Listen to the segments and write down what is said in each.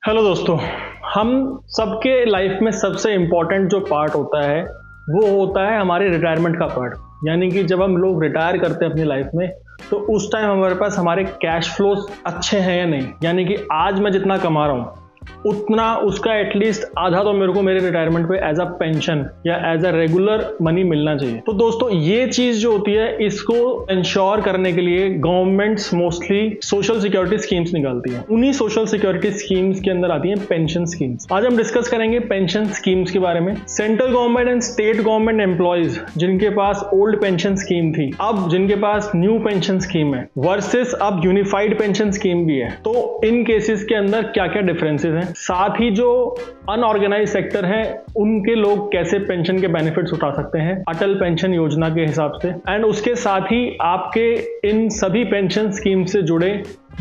Hello दोस्तों, हम सबके लाइफ में सबसे इम्पॉर्टेंट जो पार्ट होता है वो होता है हमारे रिटायरमेंट का पार्ट। यानी कि जब हम लोग रिटायर करते हैं अपनी लाइफ में तो उस टाइम हमारे पास हमारे कैश फ्लोज अच्छे हैं या नहीं। यानी कि आज मैं जितना कमा रहा हूँ उतना उसका एटलीस्ट आधा तो मेरे को मेरे रिटायरमेंट पे एज अ पेंशन या एज अ रेगुलर मनी मिलना चाहिए। तो दोस्तों ये चीज जो होती है इसको इंश्योर करने के लिए governments mostly social security schemes निकालती हैं। उन्हीं सोशल सिक्योरिटी स्कीम्स के अंदर आती हैं पेंशन स्कीम्स। आज हम डिस्कस करेंगे पेंशन स्कीम्स के बारे में। Central government and state government employees जिनके पास ओल्ड पेंशन स्कीम थी, अब जिनके पास न्यू पेंशन स्कीम है वर्सेस अब यूनिफाइड पेंशन स्कीम भी है, तो इन केसेस के अंदर क्या क्या डिफरेंसेस हैं, साथ ही जो अनऑर्गेनाइज सेक्टर है उनके लोग कैसे पेंशन के बेनिफिट्स उठा सकते हैं अटल पेंशन योजना के हिसाब से, एंड उसके साथ ही आपके इन सभी पेंशन स्कीम से जुड़े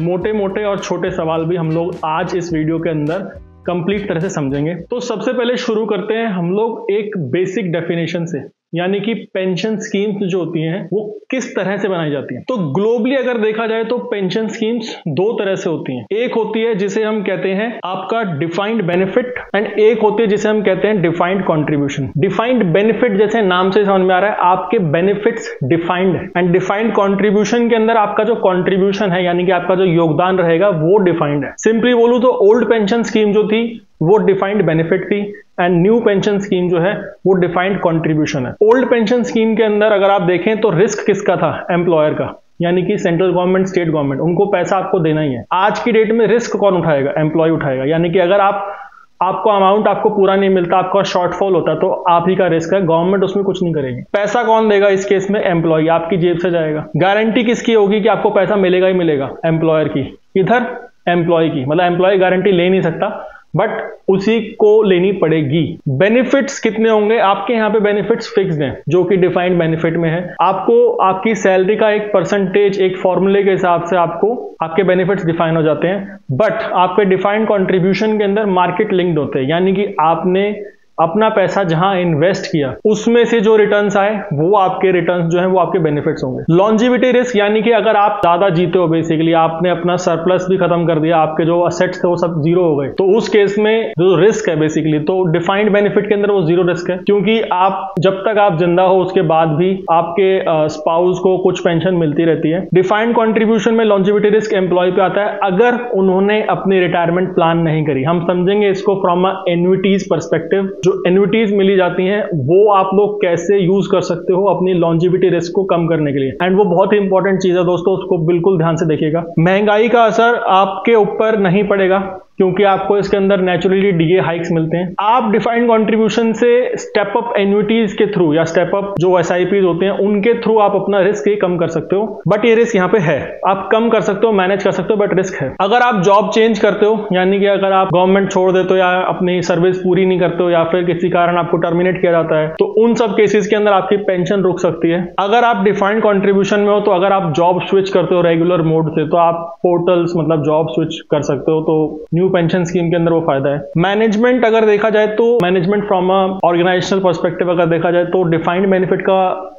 मोटे मोटे और छोटे सवाल भी हम लोग आज इस वीडियो के अंदर कंप्लीट तरह से समझेंगे। तो सबसे पहले शुरू करते हैं हम लोग एक बेसिक डेफिनेशन से, यानी कि पेंशन स्कीम्स जो होती हैं वो किस तरह से बनाई जाती हैं। तो ग्लोबली अगर देखा जाए तो पेंशन स्कीम्स दो तरह से होती हैं। एक होती है जिसे हम कहते हैं आपका डिफाइंड बेनिफिट एंड एक होती है जिसे हम कहते हैं डिफाइंड कंट्रीब्यूशन। डिफाइंड बेनिफिट जैसे नाम से समझ में आ रहा है आपके बेनिफिट्स डिफाइंड है, एंड डिफाइंड कंट्रीब्यूशन के अंदर आपका जो कंट्रीब्यूशन है यानी कि आपका जो योगदान रहेगा वो डिफाइंड है। सिंपली बोलूं तो ओल्ड पेंशन स्कीम जो थी वो डिफाइंड बेनिफिट थी एंड न्यू पेंशन स्कीम जो है वो डिफाइंड कंट्रीब्यूशन है। ओल्ड पेंशन स्कीम के अंदर अगर आप देखें तो रिस्क किसका था? एम्प्लॉयर का, यानी कि सेंट्रल गवर्नमेंट स्टेट गवर्नमेंट, उनको पैसा आपको देना ही है। आज की डेट में रिस्क कौन उठाएगा? एम्प्लॉय उठाएगा। यानी कि अगर आपको अमाउंट आपको पूरा नहीं मिलता, आपका शॉर्टफॉल होता है तो आप ही का रिस्क है, गवर्नमेंट उसमें कुछ नहीं करेगी। पैसा कौन देगा इस केस में? एम्प्लॉय, आपकी जेब से जाएगा। गारंटी किसकी होगी कि आपको पैसा मिलेगा ही मिलेगा? एम्प्लॉयर की। इधर एम्प्लॉय की, मतलब एम्प्लॉय गारंटी ले नहीं सकता बट उसी को लेनी पड़ेगी। बेनिफिट्स कितने होंगे? आपके यहाँ पे बेनिफिट्स फिक्स्ड हैं जो कि डिफाइंड बेनिफिट में है। आपको आपकी सैलरी का एक परसेंटेज एक फॉर्मूले के हिसाब से आपको आपके बेनिफिट्स डिफाइन हो जाते हैं, बट आपके डिफाइंड कंट्रीब्यूशन के अंदर मार्केट लिंक्ड होते हैं। यानी कि आपने अपना पैसा जहां इन्वेस्ट किया उसमें से जो रिटर्न्स आए वो आपके रिटर्न्स जो है वो आपके बेनिफिट्स होंगे। लॉन्जिविटी रिस्क, यानी कि अगर आप ज्यादा जीते हो, बेसिकली आपने अपना सरप्लस भी खत्म कर दिया, आपके जो असेट्स थे वो सब जीरो हो गए, तो उस केस में जो रिस्क है बेसिकली तो डिफाइंड बेनिफिट के अंदर वो जीरो रिस्क है, क्योंकि आप जब तक आप जिंदा हो उसके बाद भी आपके स्पाउस को कुछ पेंशन मिलती रहती है। डिफाइंड कंट्रीब्यूशन में लॉन्जिविटी रिस्क एम्प्लॉय पे आता है अगर उन्होंने अपनी रिटायरमेंट प्लान नहीं करी। हम समझेंगे इसको फ्रॉम अ एन्युइटीज पर्सपेक्टिव। जो एन्युइटीज मिली जाती हैं वो आप लोग कैसे यूज कर सकते हो अपनी लॉन्जिविटी रिस्क को कम करने के लिए, एंड वो बहुत ही इंपॉर्टेंट चीज है दोस्तों, उसको बिल्कुल ध्यान से देखिएगा। महंगाई का असर आपके ऊपर नहीं पड़ेगा क्योंकि आपको इसके अंदर नेचुरली डीए हाइक्स मिलते हैं। आप डिफाइंड कंट्रीब्यूशन से स्टेप अप एन्युइटीज के थ्रू या स्टेप अप जो एसआईपीज होते हैं उनके थ्रू आप अपना रिस्क ही कम कर सकते हो, बट ये रिस्क यहाँ पे है। आप कम कर सकते हो, मैनेज कर सकते हो, बट रिस्क है। अगर आप जॉब चेंज करते हो, यानी कि अगर आप गवर्नमेंट छोड़ देते हो या अपनी सर्विस पूरी नहीं करते हो या फिर किसी कारण आपको टर्मिनेट किया जाता है, तो उन सब केसेस के अंदर आपकी पेंशन रुक सकती है। अगर आप डिफाइंड कंट्रीब्यूशन में हो तो अगर आप जॉब स्विच करते हो रेगुलर मोड से तो आप पोर्टल्स मतलब जॉब स्विच कर सकते हो, तो न्यू पेंशन स्कीम के अंदर वो फायदा है। मैनेजमेंट अगर देखा जाए तो management from a organizational perspective अगर देखा जाए तो डिफाइंड बेनिफिट का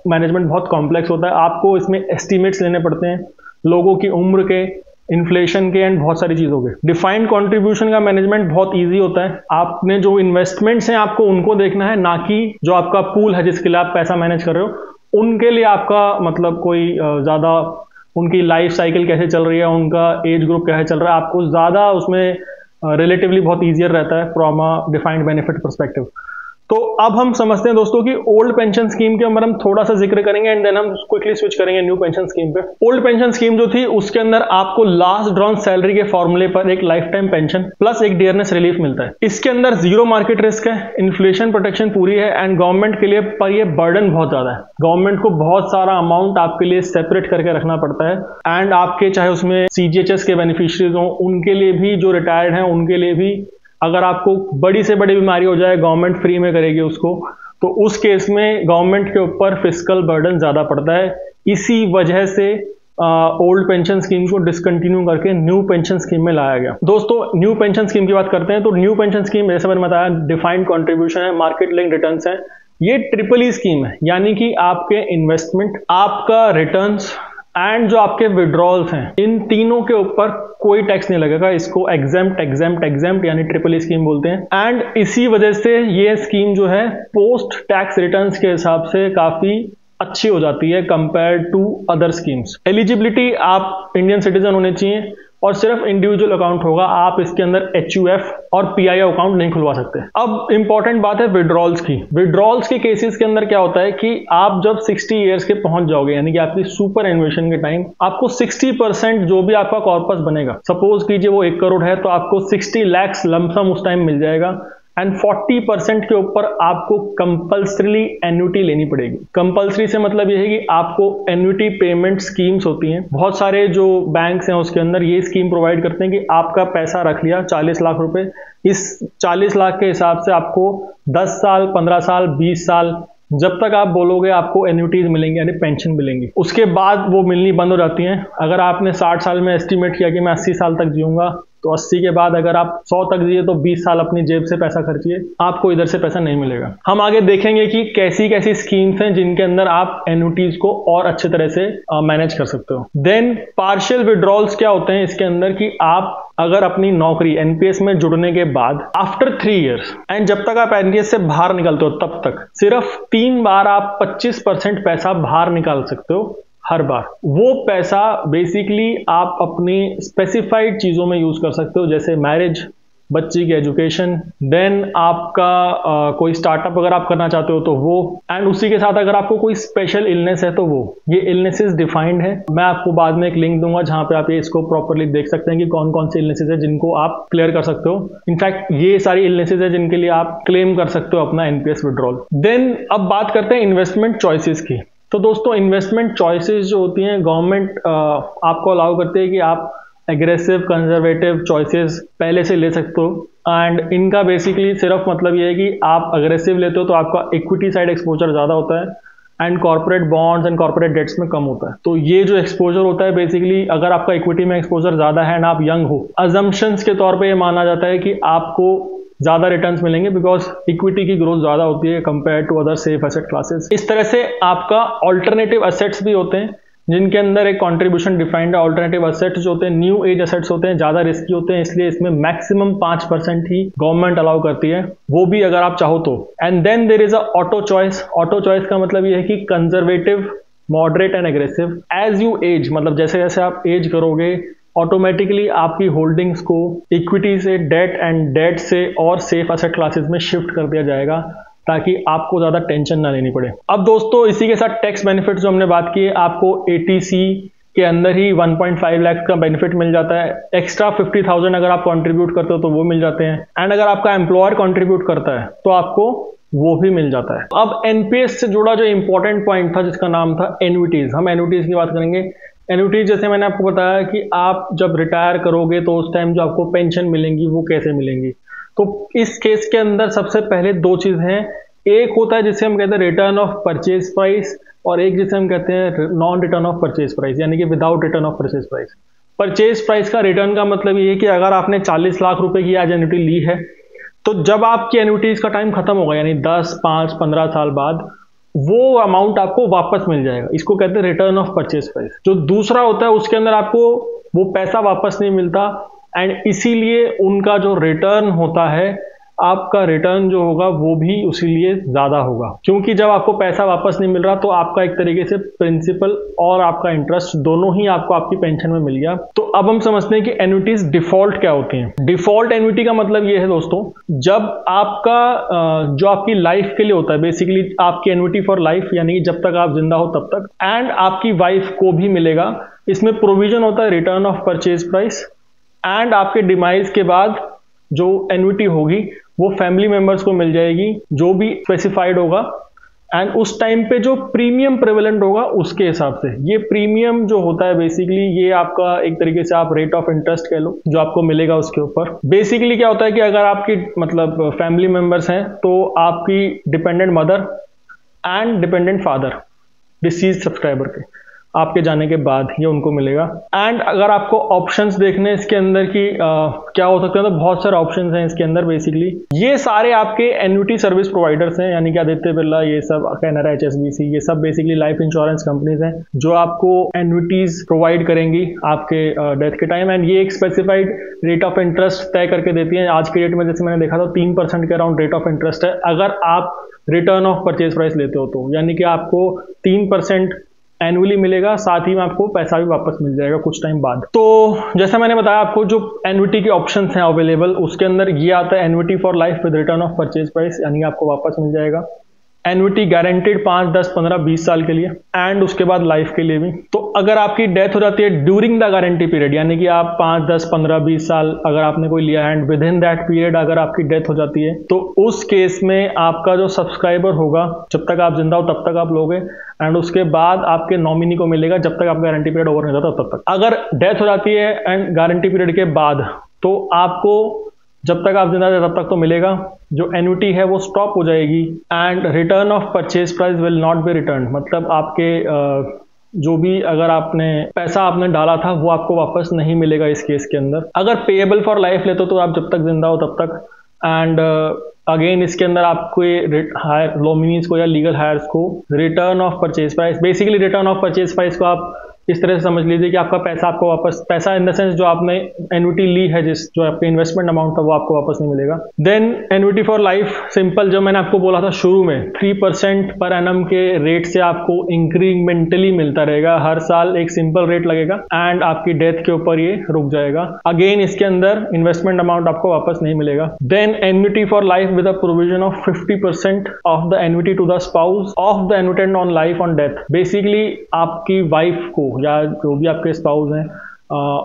मैनेजमेंट बहुत कॉम्प्लेक्स होता है। आपको इसमें एस्टिमेट्स लेने पड़ते हैं लोगों की उम्र के, इन्फ्लेशन के एंड बहुत सारी चीजों के। डिफाइंड कंट्रीब्यूशन का मैनेजमेंट बहुत इजी होता है। आपने जो इन्वेस्टमेंट्स हैं आपको उनको देखना है, ना कि जो आपका पूल है जिसके लिए आप पैसा मैनेज कर रहे हो उनके लिए आपका मतलब कोई ज्यादा उनकी लाइफ साइकिल कैसे चल रही है, उनका एज ग्रुप कैसे चल रहा है, आपको ज्यादा उसमें रिलेटिवली बहुत ईजियर रहता है from a defined benefit perspective. तो अब हम समझते हैं दोस्तों कि ओल्ड पेंशन स्कीम के अंदर हम थोड़ा सा जिक्र करेंगे एंड देन हम क्विकली स्विच करेंगे न्यू पेंशन स्कीम पे। ओल्ड पेंशन स्कीम जो थी उसके अंदर आपको लास्ट ड्रॉन सैलरी के फॉर्मूले पर एक लाइफ टाइम पेंशन प्लस एक डियरनेस रिलीफ मिलता है। इसके अंदर जीरो मार्केट रिस्क है, इन्फ्लेशन प्रोटेक्शन पूरी है, एंड गवर्नमेंट के लिए पर ये बर्डन बहुत ज्यादा है। गवर्नमेंट को बहुत सारा अमाउंट आपके लिए सेपरेट करके रखना पड़ता है, एंड आपके चाहे उसमें सीजीएचएस के बेनिफिशियरीज हो उनके लिए भी, जो रिटायर्ड हैं उनके लिए भी, अगर आपको बड़ी से बड़ी बीमारी हो जाए गवर्नमेंट फ्री में करेगी उसको, तो उस केस में गवर्नमेंट के ऊपर फिस्कल बर्डन ज्यादा पड़ता है। इसी वजह से ओल्ड पेंशन स्कीम को डिसकंटिन्यू करके न्यू पेंशन स्कीम में लाया गया। दोस्तों न्यू पेंशन स्कीम की बात करते हैं तो न्यू पेंशन स्कीम जैसे मैंने बताया डिफाइंड कंट्रीब्यूशन है, मार्केट लिंक रिटर्न्स है। ये ट्रिपल ई स्कीम है, यानी कि आपके इन्वेस्टमेंट, आपका रिटर्न्स एंड जो आपके विड्रॉल्स हैं, इन तीनों के ऊपर कोई टैक्स नहीं लगेगा। इसको एग्जेम्प्ट यानी ट्रिपल ई स्कीम बोलते हैं। एंड इसी वजह से ये स्कीम जो है पोस्ट टैक्स रिटर्न्स के हिसाब से काफी अच्छी हो जाती है compare to other schemes. Eligibility, आप इंडियन सिटीजन होने चाहिए और सिर्फ इंडिविजुअल अकाउंट होगा। आप इसके अंदर HUF और PIO अकाउंट नहीं खुलवा सकते। अब इंपॉर्टेंट बात है विड्रॉल्स की। विड्रॉल्स के केसेस के अंदर क्या होता है कि आप जब 60 ईयर्स के पहुंच जाओगे, यानी कि आपकी सुपर एन्युएशन के टाइम, आपको 60% जो भी आपका कॉर्पस बनेगा, सपोज कीजिए वो 1 करोड़ है, तो आपको 60 लाख लमसम उस टाइम मिल जाएगा। एंड 40% के ऊपर आपको कंपल्सरीली एन्युटी लेनी पड़ेगी। कंपल्सरी से मतलब यह है कि आपको एन्युटी पेमेंट स्कीम्स होती हैं, बहुत सारे जो बैंक्स हैं उसके अंदर ये स्कीम प्रोवाइड करते हैं कि आपका पैसा रख लिया 40 लाख रुपए, इस 40 लाख के हिसाब से आपको 10 साल, 15 साल, 20 साल, जब तक आप बोलोगे आपको एन्युटीज मिलेंगी, यानी पेंशन मिलेंगी। उसके बाद वो मिलनी बंद हो जाती हैं। अगर आपने 60 साल में एस्टिमेट किया कि मैं 80 साल तक जीऊंगा, तो 80 के बाद अगर आप 100 तक जिए तो 20 साल अपनी जेब से पैसा खर्चिए, आपको इधर से पैसा नहीं मिलेगा। हम आगे देखेंगे कि कैसी कैसी स्कीम्स हैं जिनके अंदर आप एन्युटीज को और अच्छे तरह से मैनेज कर सकते हो। देन पार्शियल विड्रॉल्स क्या होते हैं इसके अंदर, कि आप अगर अपनी नौकरी NPS में जुड़ने के बाद आफ्टर 3 इयर्स, एंड जब तक आप NPS से बाहर निकलते हो तब तक सिर्फ 3 बार आप 25% पैसा बाहर निकाल सकते हो हर बार। वो पैसा बेसिकली आप अपनी स्पेसिफाइड चीजों में यूज कर सकते हो, जैसे मैरिज, बच्ची की एजुकेशन, देन आपका कोई स्टार्टअप अगर आप करना चाहते हो तो वो, एंड उसी के साथ अगर आपको कोई स्पेशल इलनेस है तो वो। ये इलनेसेस डिफाइंड है, मैं आपको बाद में एक लिंक दूंगा जहां पे आप ये इसको प्रॉपर्ली देख सकते हैं कि कौन कौन से इलनेसेस है जिनको आप क्लियर कर सकते हो। इनफैक्ट ये सारी इलनेसेस है जिनके लिए आप क्लेम कर सकते हो अपना NPS विड्रॉल। देन अब बात करते हैं इन्वेस्टमेंट चॉइसेस की। तो दोस्तों इन्वेस्टमेंट चॉइसेस जो होती हैं, गवर्नमेंट आपको अलाउ करती है कि आप एग्रेसिव कंजर्वेटिव चॉइसेस पहले से ले सकते हो। एंड इनका बेसिकली सिर्फ मतलब ये है कि आप अग्रेसिव लेते हो तो आपका इक्विटी साइड एक्सपोजर ज़्यादा होता है and corporate bonds and corporate debts में कम होता है। तो ये जो एक्सपोजर होता है बेसिकली, अगर आपका इक्विटी में एक्सपोजर ज़्यादा है एंड आप यंग हो, अजम्पशंस के तौर पर ये माना जाता है कि आपको ज्यादा रिटर्न्स मिलेंगे बिकॉज इक्विटी की ग्रोथ ज्यादा होती है compare to other safe asset classes. इस तरह से आपका ऑल्टरनेटिव एसेट्स भी होते हैं जिनके अंदर एक कंट्रीब्यूशन डिफाइंड है। ऑल्टरनेटिव एसेट्स जो होते हैं न्यू एज एसेट्स होते हैं, ज्यादा रिस्की होते हैं, इसलिए इसमें मैक्सिमम 5% ही गवर्नमेंट अलाउ करती है, वो भी अगर आप चाहो तो। And then there is a auto choice. Auto choice का मतलब ये है कि conservative, moderate and aggressive. As you age, मतलब जैसे जैसे आप एज करोगे ऑटोमेटिकली आपकी होल्डिंग्स को इक्विटी से डेट एंड डेट से और सेफ एसेट क्लासेस में शिफ्ट कर दिया जाएगा ताकि आपको ज्यादा टेंशन ना लेनी पड़े। अब दोस्तों इसी के साथ टैक्स बेनिफिट जो हमने बात की है, आपको ATC के अंदर ही 1.5 लाख का बेनिफिट मिल जाता है। एक्स्ट्रा 50,000 अगर आप कंट्रीब्यूट करते हो तो वो मिल जाते हैं, एंड अगर आपका एम्प्लॉयर कंट्रीब्यूट करता है तो आपको वो भी मिल जाता है। अब NPS से जुड़ा जो इंपॉर्टेंट पॉइंट था जिसका नाम था एन्युटीज, हम एन्युटीज की बात करेंगे। एन्युटीज जैसे मैंने आपको बताया कि आप जब रिटायर करोगे तो उस टाइम जो आपको पेंशन मिलेंगी वो कैसे मिलेंगी। तो इस केस के अंदर सबसे पहले 2 चीज हैं। एक होता है जिसे हम कहते हैं रिटर्न ऑफ परचेज प्राइस, और एक जिसे हम कहते हैं non return of purchase price, यानी कि without return of purchase price. Purchase price का रिटर्न का मतलब ये है कि अगर आपने 40 लाख रुपए की आज एन्युटी ली है, तो जब आपकी एन्युटीज का टाइम खत्म होगा, यानी 10, 5, 15 साल बाद, वो अमाउंट आपको वापस मिल जाएगा। इसको कहते हैं रिटर्न ऑफ परचेज प्राइस। जो दूसरा होता है उसके अंदर आपको वो पैसा वापस नहीं मिलता, एंड इसीलिए उनका जो रिटर्न होता है, आपका रिटर्न जो होगा वो भी उसीलिए ज्यादा होगा, क्योंकि जब आपको पैसा वापस नहीं मिल रहा तो आपका एक तरीके से प्रिंसिपल और आपका इंटरेस्ट दोनों ही आपको आपकी पेंशन में मिल गया। तो अब हम समझते हैं कि एन्युटीज डिफॉल्ट क्या होती हैं। डिफॉल्ट एन्युटी का मतलब ये है दोस्तों, जब आपका जो आपकी लाइफ के लिए होता है, बेसिकली आपकी एन्युटी फॉर लाइफ, यानी कि जब तक आप जिंदा हो तब तक, एंड आपकी वाइफ को भी मिलेगा। इसमें प्रोविजन होता है return of purchase price, and आपके डिमाइज के बाद जो एन्युटी होगी वो फैमिली मेंबर्स को मिल जाएगी जो भी स्पेसिफाइड होगा, एंड उस टाइम पे जो प्रीमियम प्रेवलेंट होगा उसके हिसाब से। ये प्रीमियम जो होता है बेसिकली ये आपका एक तरीके से आप रेट ऑफ इंटरेस्ट कह लो जो आपको मिलेगा उसके ऊपर। बेसिकली क्या होता है कि अगर आपकी मतलब फैमिली मेंबर्स हैं तो आपकी dependent mother and dependent father disease subscriber के, आपके जाने के बाद ये उनको मिलेगा। एंड अगर आपको ऑप्शंस देखने इसके अंदर की क्या हो सकते हैं, तो बहुत सारे ऑप्शंस हैं इसके अंदर। बेसिकली ये सारे आपके एन्युटी सर्विस प्रोवाइडर्स हैं, यानी कि आदित्य बिरला, ये सब कैनरा, HSBC, ये सब बेसिकली लाइफ इंश्योरेंस कंपनीज हैं जो आपको एन्युटीज प्रोवाइड करेंगी आपके डेथ के टाइम। एंड ये एक स्पेसिफाइड रेट ऑफ इंटरेस्ट तय करके देती है। आज के डेट में जैसे मैंने देखा था 3% के अराउंड रेट ऑफ इंटरेस्ट है अगर आप रिटर्न ऑफ परचेज प्राइस लेते हो, तो यानी कि आपको 3% एनुअली मिलेगा, साथ ही में आपको पैसा भी वापस मिल जाएगा कुछ टाइम बाद। तो जैसा मैंने बताया आपको, जो एन्युटी के ऑप्शंस हैं अवेलेबल, उसके अंदर ये आता है annuity for life with return of purchase price, यानी आपको वापस मिल जाएगा। एन्युटी गारंटेड 5, 10, 15, 20 साल के लिए, एंड उसके बाद लाइफ के लिए भी। तो अगर आपकी डेथ हो जाती है ड्यूरिंग द गारंटी पीरियड, यानी कि आप 5, 10, 15, 20 साल अगर आपने कोई लिया है and with in that period अगर आपकी डेथ हो जाती है, तो उस केस में आपका जो सब्सक्राइबर होगा, जब तक आप जिंदा हो तब तक आप लोगे, एंड उसके बाद आपके नॉमिनी को मिलेगा जब तक आपका गारंटी पीरियड ओवर नहीं जाता तब तक। अगर डेथ हो जाती है एंड गारंटी पीरियड के बाद, तो आपको जब तक आप जिंदा थे तब तक तो मिलेगा, जो एन्युटी है वो स्टॉप हो जाएगी। And return of purchase price will not be return, मतलब आपके जो भी अगर आपने पैसा आपने डाला था वो आपको वापस नहीं मिलेगा इस केस के अंदर। अगर पेएबल फॉर लाइफ लेते हो तो आप जब तक जिंदा हो तब तक। एंड अगेन इसके अंदर आपको हायर नॉमिनीज को या लीगल हायर्स को return of purchase price, basically return of purchase price को आप इस तरह से समझ लीजिए कि आपका पैसा आपको वापस, पैसा इन द सेंस जो आपने एन्युटी ली है, जो आपके इन्वेस्टमेंट अमाउंट था वो आपको वापस नहीं मिलेगा। Then annuity for life simple, जो मैंने आपको बोला था शुरू में, 3% पर एनम के रेट से आपको इंक्रीमेंटली मिलता रहेगा, हर साल एक सिंपल रेट लगेगा एंड आपकी डेथ के ऊपर ये रुक जाएगा। अगेन इसके अंदर इन्वेस्टमेंट अमाउंट आपको वापस नहीं मिलेगा। Then annuity for life with a provision of 50% of the annuity to the spouse of the annuitant on life on death. Basically आपकी वाइफ को या जो भी आपके स्पाउस हैं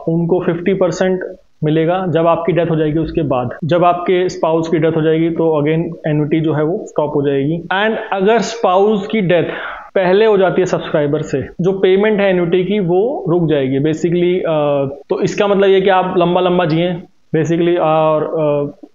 उनको 50% मिलेगा जब आपकी डेथ हो जाएगी। उसके बाद जब आपके स्पाउस की डेथ हो जाएगी तो अगेन एन्युटी जो है वो स्टॉप हो जाएगी। एंड अगर स्पाउस की डेथ पहले हो जाती है सब्सक्राइबर से, जो पेमेंट है एन्युटी की वो रुक जाएगी बेसिकली। तो इसका मतलब ये कि आप लंबा लंबा जिए बेसिकली और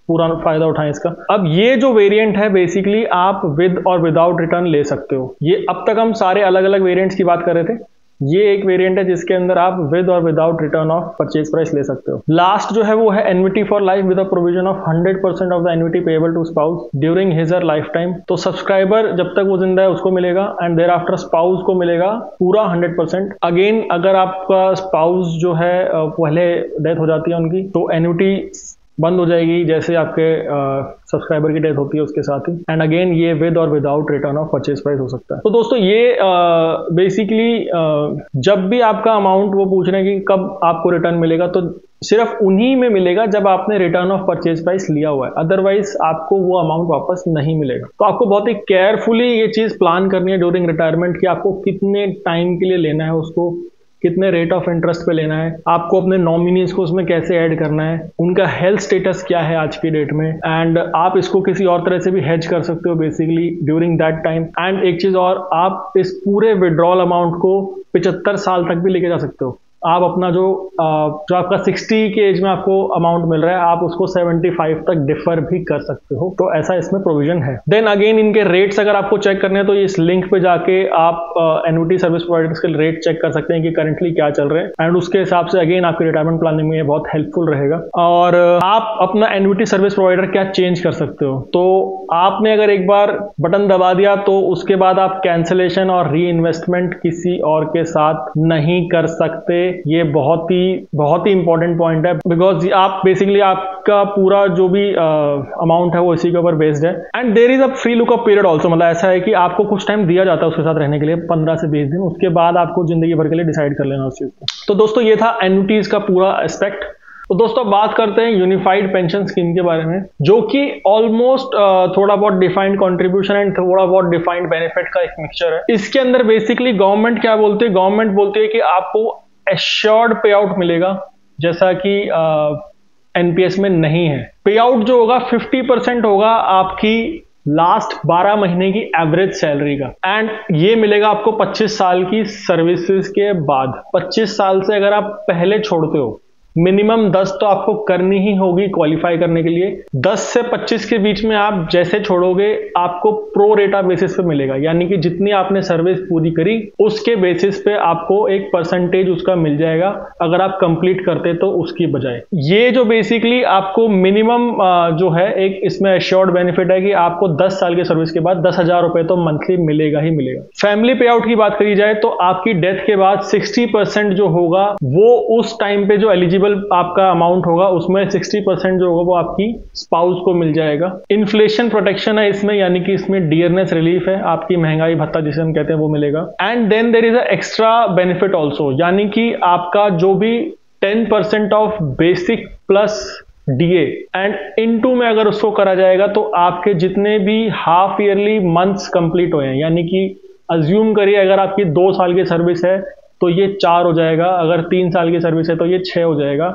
पूरा फायदा उठाएं इसका। अब ये जो वेरिएंट है बेसिकली आप विद और विदाउट रिटर्न ले सकते हो। ये अब तक हम सारे अलग अलग वेरिएंट्स की बात कर रहे थे, ये एक वेरिएंट है जिसके अंदर आप विद और without return of purchase price ले सकते हो। लास्ट जो है वो है annuity for life with a provision of 100% of the annuity payable to spouse during his और लाइफ टाइम। तो सब्सक्राइबर जब तक वो जिंदा है उसको मिलेगा एंड देयर आफ्टर स्पाउस को मिलेगा पूरा 100%। अगेन अगर आपका स्पाउस जो है पहले डेथ हो जाती है उनकी, तो एन्युटी बंद हो जाएगी जैसे आपके सब्सक्राइबर की डेथ होती है उसके साथ ही। एंड अगेन ये विद और without return of purchase price हो सकता है। तो दोस्तों ये बेसिकली जब भी आपका अमाउंट वो पूछ रहे हैं कि कब आपको रिटर्न मिलेगा, तो सिर्फ उन्हीं में मिलेगा जब आपने रिटर्न ऑफ परचेज प्राइस लिया हुआ है, अदरवाइज आपको वो अमाउंट वापस नहीं मिलेगा। तो आपको बहुत ही केयरफुली ये चीज प्लान करनी है ड्यूरिंग रिटायरमेंट कि आपको कितने टाइम के लिए लेना है उसको, कितने रेट ऑफ इंटरेस्ट पे लेना है, आपको अपने नॉमिनीज को उसमें कैसे ऐड करना है, उनका हेल्थ स्टेटस क्या है आज की डेट में, एंड आप इसको किसी और तरह से भी हेज कर सकते हो basically during that time. And एक चीज और, आप इस पूरे विड्रॉल अमाउंट को 75 साल तक भी लेके जा सकते हो। आप अपना जो आपका 60 के एज में आपको अमाउंट मिल रहा है, आप उसको 75 तक डिफर भी कर सकते हो। तो ऐसा इसमें प्रोविजन है। देन अगेन इनके रेट्स अगर आपको चेक करने हैं तो इस लिंक पे जाके आप एन्युटी सर्विस प्रोवाइडर्स के रेट चेक कर सकते हैं कि करंटली क्या चल रहे हैं, एंड उसके हिसाब से अगेन आपकी रिटायरमेंट प्लानिंग में ये बहुत हेल्पफुल रहेगा। और आप अपना एन्युटी सर्विस प्रोवाइडर क्या चेंज कर सकते हो, तो आपने अगर एक बार बटन दबा दिया तो उसके बाद आप कैंसिलेशन और री इन्वेस्टमेंट किसी और के साथ नहीं कर सकते। ये बहुत ही इंपॉर्टेंट पॉइंट है, बिकॉज आप बेसिकली आपका पूरा जो भी अमाउंट है वो इसी के ऊपर बेस्ड है। And there is a free lookup period also, मतलब ऐसा है कि आपको कुछ टाइम दिया जाता है उसके साथ रहने के लिए, 15 से 20 दिन, उसके बाद आपको जिंदगी भर के लिए डिसाइड कर लेना उस चीज को। तो दोस्तों ये था एन्युटीज का पूरा एस्पेक्ट। तो दोस्तों बात करते हैं यूनिफाइड पेंशन स्कीम के बारे में, जो कि ऑलमोस्ट थोड़ा बहुत डिफाइंड कंट्रीब्यूशन एंड थोड़ा बहुत डिफाइंड बेनिफिट का एक मिक्सचर है। इसके अंदर बेसिकली गवर्नमेंट क्या बोलती है, गवर्नमेंट बोलती है कि आपको एश्योर्ड पे आउट मिलेगा, जैसा कि एनपीएस में नहीं है। पे आउट जो होगा 50% होगा आपकी लास्ट 12 महीने की एवरेज सैलरी का, एंड ये मिलेगा आपको 25 साल की सर्विसेज के बाद। 25 साल से अगर आप पहले छोड़ते हो मिनिमम 10 तो आपको करनी ही होगी क्वालिफाई करने के लिए। 10 से 25 के बीच में आप जैसे छोड़ोगे आपको प्रो रेटा बेसिस पे मिलेगा, यानी कि जितनी आपने सर्विस पूरी करी उसके बेसिस पे आपको एक परसेंटेज उसका मिल जाएगा अगर आप कंप्लीट करते तो उसकी बजाय। ये जो बेसिकली आपको मिनिमम जो है एक इसमें एश्योर्ड बेनिफिट है कि आपको 10 साल की सर्विस के बाद 10,000 रुपए तो मंथली मिलेगा ही मिलेगा। फैमिली पे आउट की बात करी जाए तो आपकी डेथ के बाद 60% जो होगा वो उस टाइम पे जो एलिजिबल आपका अमाउंट होगा उसमें 60% जो होगा वो आपकी स्पाउस को मिल जाएगा। इन्फ्लेशन प्रोटेक्शन है इसमें, यानी कि इसमें डियरनेस रिलीफ है, आपकी महंगाई भत्ता जिसे हम कहते हैं वो मिलेगा। And then there is a extra benefit also, यानी कि आपका जो भी 10% of basic plus DA and into में अगर उसको करा जाएगा तो आपके जितने भी हाफ ईयरली मंथ्स कंप्लीट हुए हैं, यानी कि अज्यूम करिए अगर आपकी 2 साल की सर्विस है तो ये 4 हो जाएगा, अगर 3 साल की सर्विस है तो ये 6 हो जाएगा।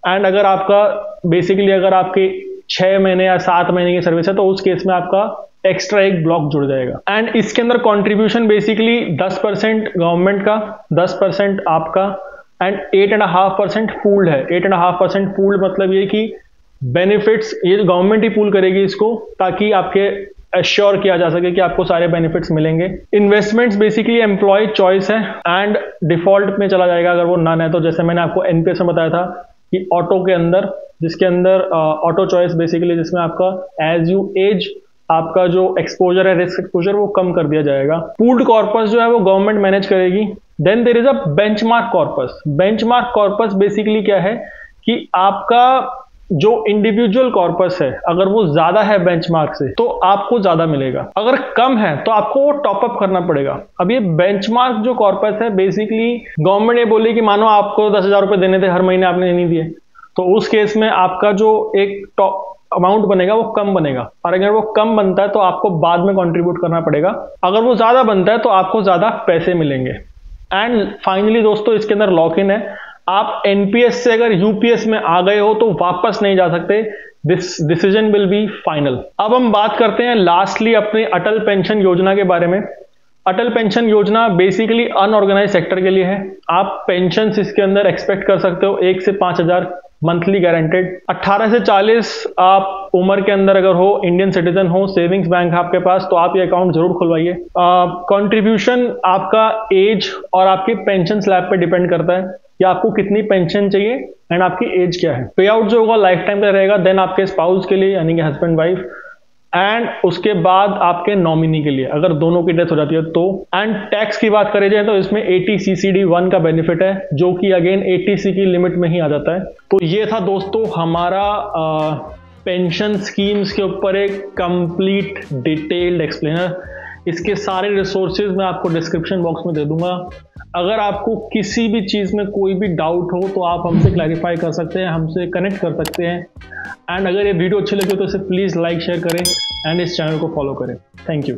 एंड अगर आपका बेसिकली अगर आपके 6 महीने या 7 महीने की सर्विस है तो उस केस में आपका एक्स्ट्रा एक ब्लॉक जुड़ जाएगा। एंड इसके अंदर कंट्रीब्यूशन बेसिकली 10% गवर्नमेंट का, 10% आपका एंड 8.5% पूल्ड है। 8.5% पूल्ड मतलब ये कि बेनिफिट्स ये गवर्नमेंट ही पूल करेगी इसको, ताकि आपके एश्योर किया जा सके कि आपको सारे बेनिफिट्स मिलेंगे। इन्वेस्टमेंट्स बेसिकली एम्प्लॉय चॉइस है एंड डिफॉल्ट में चला जाएगा अगर वो नन है तो। जैसे मैंने आपको एनपीएस में बताया था कि ऑटो के अंदर, जिसके अंदर ऑटो चॉइस बेसिकली जिसमें आपका एज यू एज आपका जो एक्सपोजर है, रिस्क एक्सपोजर, वो कम कर दिया जाएगा। पूल्ड कॉर्पस जो है वो गवर्नमेंट मैनेज करेगी। Then there is a benchmark corpus. Benchmark corpus basically क्या है कि आपका जो इंडिविजुअल कॉर्पस है अगर वो ज्यादा है बेंचमार्क से तो आपको ज्यादा मिलेगा, अगर कम है तो आपको टॉप अप करना पड़ेगा। अब ये बेंचमार्क जो कॉर्पस है बेसिकली गवर्नमेंट ये बोली कि मानो आपको 10,000 रुपए देने थे, हर महीने आपने नहीं दिए, तो उस केस में आपका जो एक टॉप अमाउंट बनेगा वो कम बनेगा, और अगर वो कम बनता है तो आपको बाद में कंट्रीब्यूट करना पड़ेगा। अगर वो ज्यादा बनता है तो आपको ज्यादा पैसे मिलेंगे। एंड फाइनली दोस्तों इसके अंदर लॉक इन है, आप एनपीएस से अगर यूपीएस में आ गए हो तो वापस नहीं जा सकते, this decision will be final. अब हम बात करते हैं लास्टली अपने अटल पेंशन योजना के बारे में। अटल पेंशन योजना बेसिकली अनऑर्गेनाइज सेक्टर के लिए है। आप पेंशन इसके अंदर एक्सपेक्ट कर सकते हो 1 से 5,000 मंथली गारंटेड। 18 से 40 आप उम्र के अंदर अगर हो, इंडियन सिटीजन हो, सेविंग्स बैंक है आपके पास, तो आप ये अकाउंट जरूर खुलवाइए। कंट्रीब्यूशन आपका एज और आपके पेंशन स्लैब पे डिपेंड करता है कि आपको कितनी पेंशन चाहिए एंड आपकी एज क्या है। पे आउट जो होगा लाइफ टाइम का रहेगा। देन आपके स्पाउस के लिए यानी कि हस्बैंड वाइफ, एंड उसके बाद आपके नॉमिनी के लिए अगर दोनों की डेथ हो जाती है तो। एंड टैक्स की बात करी जाए तो इसमें 80CCD1 का बेनिफिट है जो कि अगेन 80C की लिमिट में ही आ जाता है। तो ये था दोस्तों हमारा पेंशन स्कीम्स के ऊपर एक कंप्लीट डिटेल्ड एक्सप्लेनर। इसके सारे रिसोर्सेज मैं आपको डिस्क्रिप्शन बॉक्स में दे दूंगा। अगर आपको किसी भी चीज़ में कोई भी डाउट हो तो आप हमसे क्लैरिफाई कर सकते हैं, हमसे कनेक्ट कर सकते हैं। एंड अगर ये वीडियो अच्छी लगी तो इसे प्लीज़ लाइक शेयर करें एंड इस चैनल को फॉलो करें। Thank you.